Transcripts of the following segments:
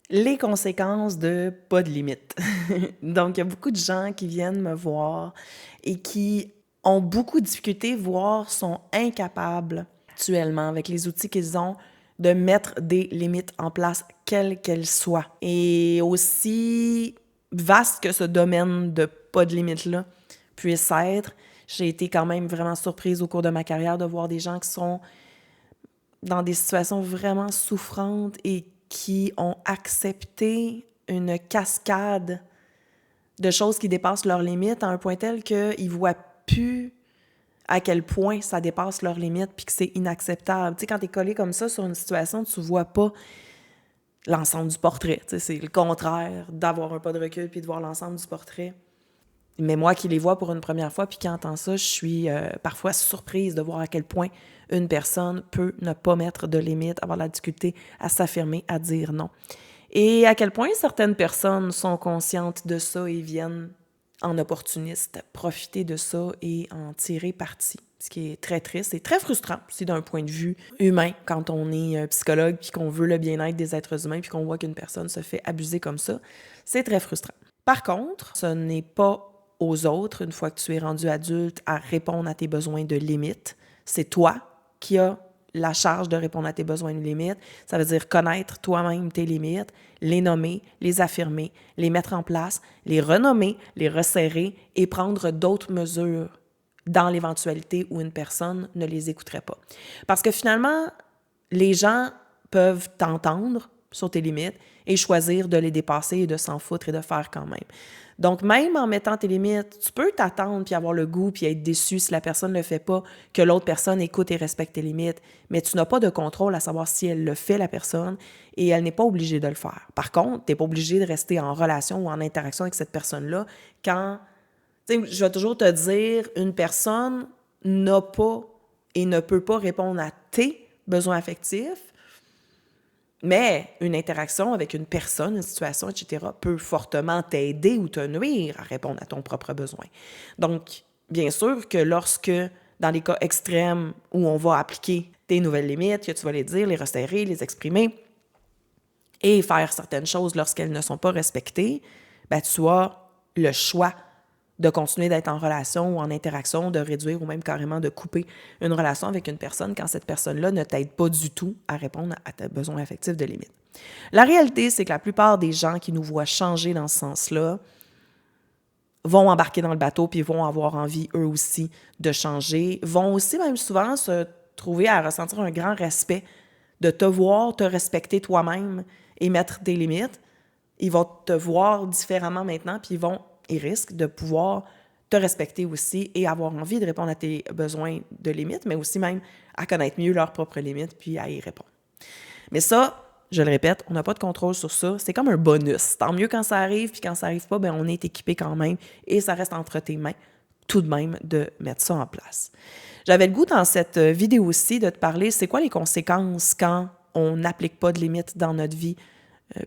Les conséquences de pas de limite. Donc, il y a beaucoup de gens qui viennent me voir et qui ont beaucoup de difficultés, voire sont incapables actuellement, avec les outils qu'ils ont, de mettre des limites en place, quelles qu'elles soient. Et aussi vaste que ce domaine de pas de limite-là puisse être, j'ai été quand même vraiment surprise au cours de ma carrière de voir des gens qui sont dans des situations vraiment souffrantes et qui ont accepté une cascade de choses qui dépassent leurs limites à un point tel qu'ils ne voient plus à quel point ça dépasse leurs limites puis que c'est inacceptable. Tu sais, quand tu es collé comme ça sur une situation, tu vois pas l'ensemble du portrait. Tu sais, c'est le contraire d'avoir un pas de recul puis de voir l'ensemble du portrait. Mais moi qui les vois pour une première fois puis qui entends ça, je suis parfois surprise de voir à quel point une personne peut ne pas mettre de limite, avoir la difficulté à s'affirmer, à dire non. Et à quel point certaines personnes sont conscientes de ça et viennent en opportuniste profiter de ça et en tirer parti. Ce qui est très triste et très frustrant aussi d'un point de vue humain quand on est psychologue puis qu'on veut le bien-être des êtres humains puis qu'on voit qu'une personne se fait abuser comme ça. C'est très frustrant. Par contre, ce n'est pas aux autres, une fois que tu es rendu adulte, à répondre à tes besoins de limites. C'est toi qui as la charge de répondre à tes besoins de limites. Ça veut dire connaître toi-même tes limites, les nommer, les affirmer, les mettre en place, les renommer, les resserrer et prendre d'autres mesures dans l'éventualité où une personne ne les écouterait pas. Parce que finalement, les gens peuvent t'entendre sur tes limites et choisir de les dépasser et de s'en foutre et de faire quand même. Donc, même en mettant tes limites, tu peux t'attendre puis avoir le goût puis être déçu si la personne ne le fait pas, que l'autre personne écoute et respecte tes limites, mais tu n'as pas de contrôle à savoir si elle le fait, la personne, et elle n'est pas obligée de le faire. Par contre, tu n'es pas obligé de rester en relation ou en interaction avec cette personne-là quand, tu sais, je vais toujours te dire, une personne n'a pas et ne peut pas répondre à tes besoins affectifs, mais une interaction avec une personne, une situation, etc., peut fortement t'aider ou te nuire à répondre à ton propre besoin. Donc, bien sûr que lorsque, dans les cas extrêmes où on va appliquer tes nouvelles limites, que tu vas les dire, les resserrer, les exprimer et faire certaines choses lorsqu'elles ne sont pas respectées, ben, tu as le choix de continuer d'être en relation ou en interaction, de réduire ou même carrément de couper une relation avec une personne quand cette personne-là ne t'aide pas du tout à répondre à tes besoins affectifs de limite. La réalité, c'est que la plupart des gens qui nous voient changer dans ce sens-là vont embarquer dans le bateau puis vont avoir envie, eux aussi, de changer, vont aussi même souvent se trouver à ressentir un grand respect de te voir, te respecter toi-même et mettre des limites. Ils vont te voir différemment maintenant, puis ils risquent de pouvoir te respecter aussi et avoir envie de répondre à tes besoins de limites, mais aussi même à connaître mieux leurs propres limites, puis à y répondre. Mais ça, je le répète, on n'a pas de contrôle sur ça. C'est comme un bonus. Tant mieux quand ça arrive, puis quand ça arrive pas, ben on est équipé quand même et ça reste entre tes mains tout de même de mettre ça en place. J'avais le goût dans cette vidéo-ci de te parler, c'est quoi les conséquences quand on n'applique pas de limites dans notre vie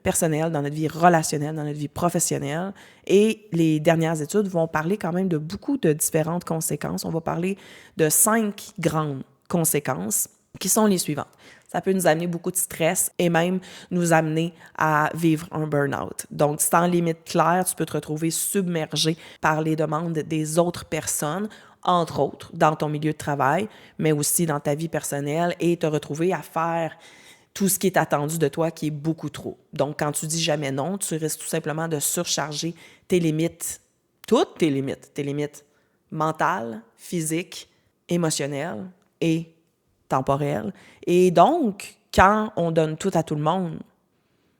personnelle, dans notre vie relationnelle, dans notre vie professionnelle. Et les dernières études vont parler quand même de beaucoup de différentes conséquences. On va parler de 5 grandes conséquences qui sont les suivantes. Ça peut nous amener beaucoup de stress et même nous amener à vivre un burn-out. Donc, sans limite claire, tu peux te retrouver submergé par les demandes des autres personnes, entre autres dans ton milieu de travail, mais aussi dans ta vie personnelle et te retrouver à faire tout ce qui est attendu de toi qui est beaucoup trop. Donc, quand tu dis jamais non, tu risques tout simplement de surcharger tes limites, toutes tes limites mentales, physiques, émotionnelles et temporelles. Et donc, quand on donne tout à tout le monde,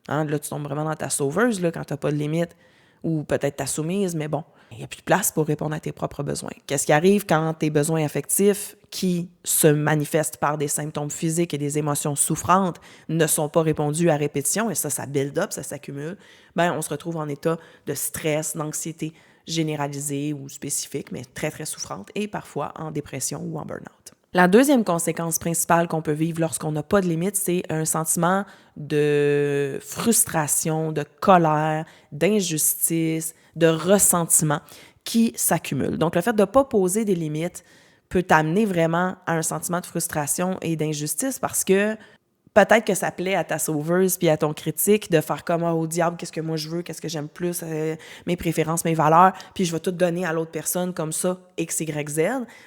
hein, là, tu tombes vraiment dans ta sauveuse là, quand tu n'as pas de limite, ou peut-être ta soumise, mais bon, il n'y a plus de place pour répondre à tes propres besoins. Qu'est-ce qui arrive quand tes besoins affectifs, qui se manifestent par des symptômes physiques et des émotions souffrantes, ne sont pas répondus à répétition, et ça build up, ça s'accumule, ben on se retrouve en état de stress, d'anxiété généralisée ou spécifique, mais très, très souffrante, et parfois en dépression ou en burn-out. La deuxième conséquence principale qu'on peut vivre lorsqu'on n'a pas de limite, c'est un sentiment de frustration, de colère, d'injustice, de ressentiment qui s'accumule. Donc, le fait de ne pas poser des limites peut t'amener vraiment à un sentiment de frustration et d'injustice parce que Peut-être que ça plaît à ta sauveuse puis à ton critique de faire comme « Oh, au diable, qu'est-ce que moi je veux, qu'est-ce que j'aime plus, mes préférences, mes valeurs, puis je vais tout donner à l'autre personne comme ça, X, Y, Z. »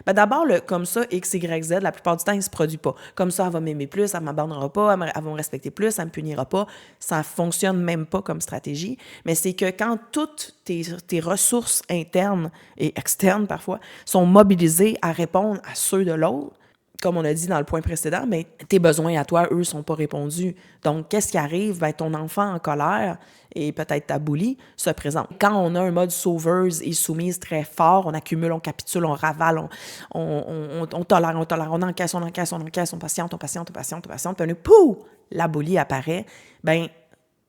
Ben d'abord, le « comme ça, X, Y, Z », la plupart du temps, il se produit pas. Comme ça, elle va m'aimer plus, elle m'abandonnera pas, elle va me respecter plus, elle me punira pas. Ça fonctionne même pas comme stratégie. Mais c'est que quand toutes tes ressources internes et externes, parfois, sont mobilisées à répondre à ceux de l'autre, comme on a dit dans le point précédent, ben, tes besoins à toi, eux, ne sont pas répondus. Donc, qu'est-ce qui arrive? Ben, ton enfant en colère et peut-être ta bully se présente. Quand on a un mode sauveuse et soumise très fort, on accumule, on capitule, on ravale, on tolère, on encaisse, on patiente, puis on est, pouf! La bully apparaît. Ben,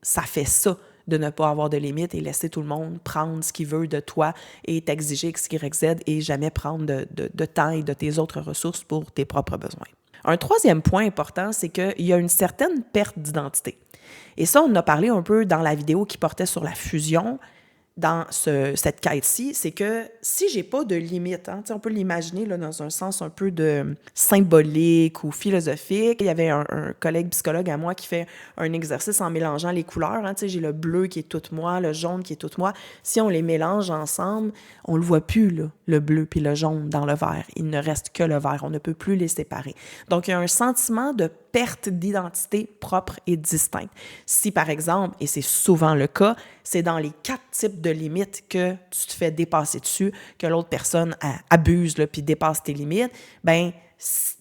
ça fait ça de ne pas avoir de limites et laisser tout le monde prendre ce qu'il veut de toi et t'exiger X, Y, Z et jamais prendre de temps et de tes autres ressources pour tes propres besoins. Un troisième point important, c'est qu'il y a une certaine perte d'identité. Et ça, on en a parlé un peu dans la vidéo qui portait sur la fusion, dans cette quête-ci, c'est que si j'ai pas de limite, hein, on peut l'imaginer là, dans un sens un peu de symbolique ou philosophique. Il y avait un collègue psychologue à moi qui fait un exercice en mélangeant les couleurs. Hein, j'ai le bleu qui est tout moi, le jaune qui est tout moi. Si on les mélange ensemble, on le voit plus, là, le bleu puis le jaune dans le vert. Il ne reste que le vert. On ne peut plus les séparer. Donc, il y a un sentiment de perte d'identité propre et distincte. Si, par exemple, et c'est souvent le cas, c'est dans les 4 types de limites que tu te fais dépasser dessus, que l'autre personne abuse là, puis dépasse tes limites, ben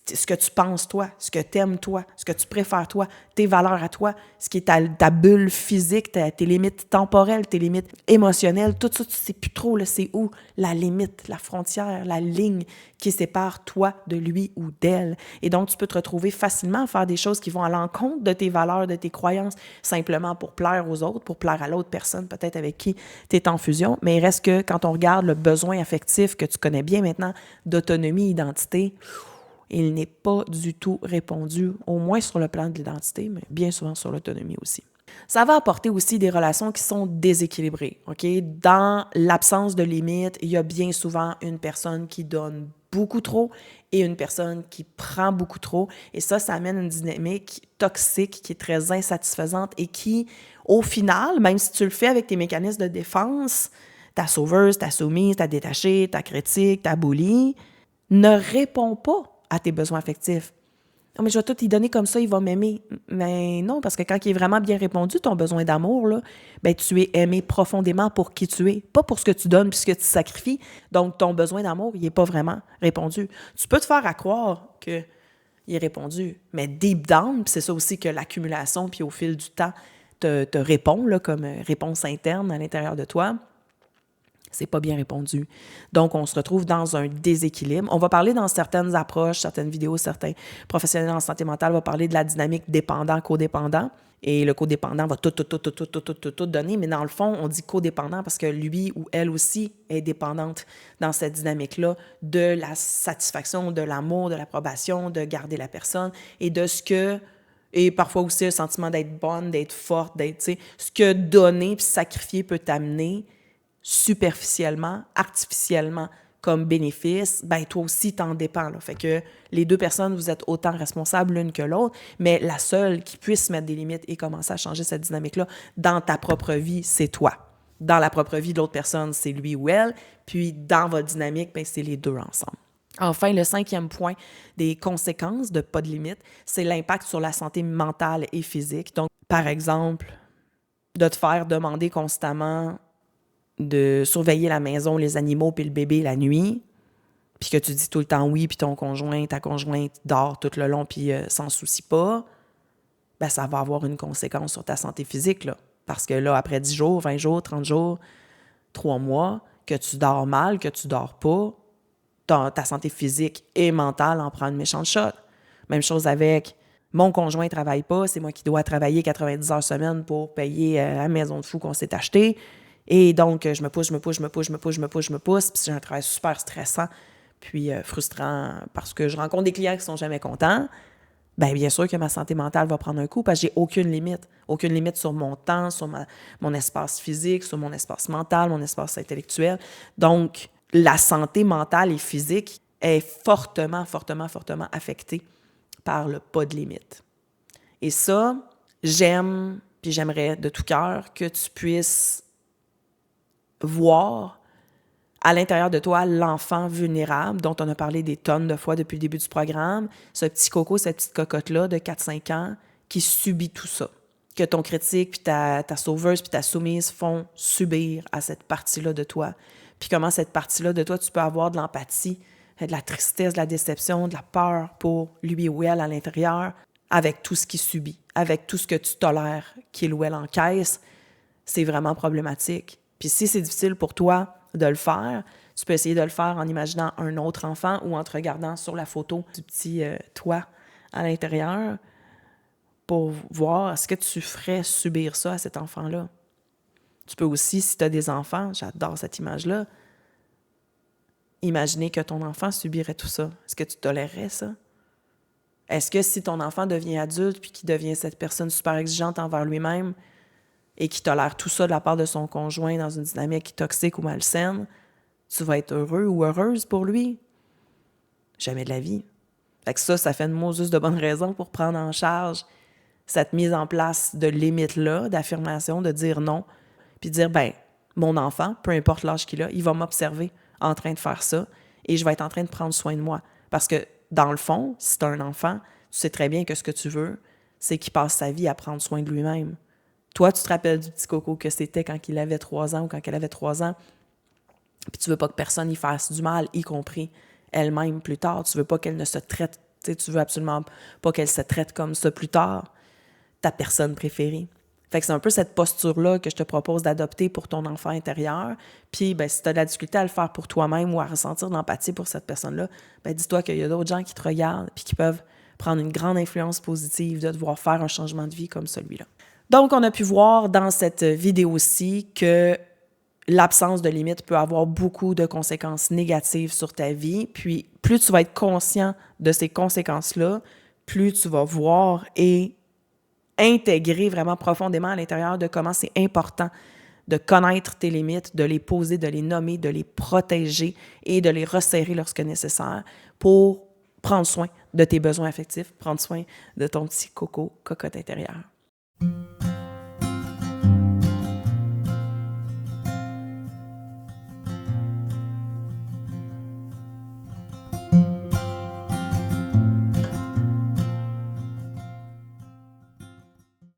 ce que tu penses toi, ce que tu aimes toi, ce que tu préfères toi, tes valeurs à toi, ce qui est ta bulle physique, tes limites temporelles, tes limites émotionnelles, tout ça, tu sais plus trop, là, c'est où la limite, la frontière, la ligne qui sépare toi de lui ou d'elle. Et donc, tu peux te retrouver facilement à faire des choses qui vont à l'encontre de tes valeurs, de tes croyances, simplement pour plaire aux autres, pour plaire à l'autre personne, peut-être avec qui tu es en fusion. Mais il reste que quand on regarde le besoin affectif que tu connais bien maintenant, d'autonomie, identité, il n'est pas du tout répondu, au moins sur le plan de l'identité, mais bien souvent sur l'autonomie aussi. Ça va apporter aussi des relations qui sont déséquilibrées. OK? Dans l'absence de limites, il y a bien souvent une personne qui donne beaucoup trop et une personne qui prend beaucoup trop. Et ça amène une dynamique toxique qui est très insatisfaisante et qui, au final, même si tu le fais avec tes mécanismes de défense, ta sauveuse, ta soumise, ta détachée, ta critique, ta bully, ne répond pas à tes besoins affectifs. Non, mais je vais tout y donner comme ça, il va m'aimer. Mais non, parce que quand il est vraiment bien répondu, ton besoin d'amour, là, ben, tu es aimé profondément pour qui tu es, pas pour ce que tu donnes puis ce que tu sacrifies. Donc, ton besoin d'amour, il n'est pas vraiment répondu. Tu peux te faire à croire qu'il est répondu, mais deep down, c'est ça aussi que l'accumulation, puis au fil du temps, te répond là, comme réponse interne à l'intérieur de toi. C'est pas bien répondu. Donc, on se retrouve dans un déséquilibre. On va parler dans certaines approches, certaines vidéos, certains professionnels en santé mentale vont parler de la dynamique dépendant-codépendant. Et le codépendant va tout donner, mais dans le fond, on dit codépendant parce que lui ou elle aussi est dépendante dans cette dynamique-là de la satisfaction, de l'amour, de l'approbation, de garder la personne et de ce que... Et parfois aussi le sentiment d'être bonne, d'être forte, d'être, tu sais, ce que donner puis sacrifier peut t'amener superficiellement, artificiellement, comme bénéfice, ben toi aussi t'en dépends. Là. Fait que les deux personnes, vous êtes autant responsables l'une que l'autre, mais la seule qui puisse mettre des limites et commencer à changer cette dynamique-là dans ta propre vie, c'est toi. Dans la propre vie de l'autre personne, c'est lui ou elle, puis dans votre dynamique, ben c'est les deux ensemble. Enfin, le 5e point des conséquences de pas de limite, c'est l'impact sur la santé mentale et physique. Donc, par exemple, de te faire demander constamment de surveiller la maison, les animaux puis le bébé la nuit, puis que tu dis tout le temps oui, puis ta conjointe dort tout le long puis s'en soucie pas, ben ça va avoir une conséquence sur ta santé physique, là. Parce que là, après 10 jours, 20 jours, 30 jours, 3 mois, que tu dors mal, que tu dors pas, ta santé physique et mentale en prend une méchante shot. Même chose avec mon conjoint ne travaille pas, c'est moi qui dois travailler 90 heures semaine pour payer la maison de fou qu'on s'est achetée. Et donc, je me pousse, puis j'ai un travail super stressant, puis frustrant, parce que je rencontre des clients qui sont jamais contents. Bien sûr que ma santé mentale va prendre un coup, parce que j'ai aucune limite sur mon temps, sur mon espace physique, sur mon espace mental, mon espace intellectuel. Donc, la santé mentale et physique est fortement affectée par le pas de limite. Et ça, j'aime, puis j'aimerais de tout cœur que tu puisses voir à l'intérieur de toi l'enfant vulnérable dont on a parlé des tonnes de fois depuis le début du programme, ce petit coco, cette petite cocotte-là de 4-5 ans qui subit tout ça, que ton critique, puis ta sauveuse, puis ta soumise font subir à cette partie-là de toi. Puis comment cette partie-là de toi, tu peux avoir de l'empathie, de la tristesse, de la déception, de la peur pour lui ou elle à l'intérieur, avec tout ce qu'il subit, avec tout ce que tu tolères qu'il ou elle encaisse, c'est vraiment problématique. Puis si c'est difficile pour toi de le faire, tu peux essayer de le faire en imaginant un autre enfant ou en te regardant sur la photo du petit toi à l'intérieur pour voir est-ce que tu ferais subir ça à cet enfant-là. Tu peux aussi, si tu as des enfants, j'adore cette image-là, imaginer que ton enfant subirait tout ça. Est-ce que tu tolérerais ça? Est-ce que si ton enfant devient adulte puis qu'il devient cette personne super exigeante envers lui-même et qui tolère tout ça de la part de son conjoint dans une dynamique toxique ou malsaine, tu vas être heureux ou heureuse pour lui? Jamais de la vie. Fait que ça fait une Moses de bonnes raisons pour prendre en charge cette mise en place de limites-là, d'affirmation, de dire non, puis de dire, ben, mon enfant, peu importe l'âge qu'il a, il va m'observer en train de faire ça et je vais être en train de prendre soin de moi. Parce que, dans le fond, si tu as un enfant, tu sais très bien que ce que tu veux, c'est qu'il passe sa vie à prendre soin de lui-même. Toi, tu te rappelles du petit coco que c'était quand il avait 3 ans ou quand elle avait 3 ans, puis tu veux pas que personne y fasse du mal, y compris elle-même plus tard. Tu veux pas qu'elle ne se traite, tu veux absolument pas qu'elle se traite comme ça plus tard, ta personne préférée. Fait que c'est un peu cette posture-là que je te propose d'adopter pour ton enfant intérieur. Puis, ben, si tu as de la difficulté à le faire pour toi-même ou à ressentir de l'empathie pour cette personne-là, ben, dis-toi qu'il y a d'autres gens qui te regardent puis qui peuvent prendre une grande influence positive de devoir faire un changement de vie comme celui-là. Donc, on a pu voir dans cette vidéo-ci que l'absence de limite peut avoir beaucoup de conséquences négatives sur ta vie. Puis, plus tu vas être conscient de ces conséquences-là, plus tu vas voir et intégrer vraiment profondément à l'intérieur de comment c'est important de connaître tes limites, de les poser, de les nommer, de les protéger et de les resserrer lorsque nécessaire pour prendre soin de tes besoins affectifs, prendre soin de ton petit cocotte intérieur.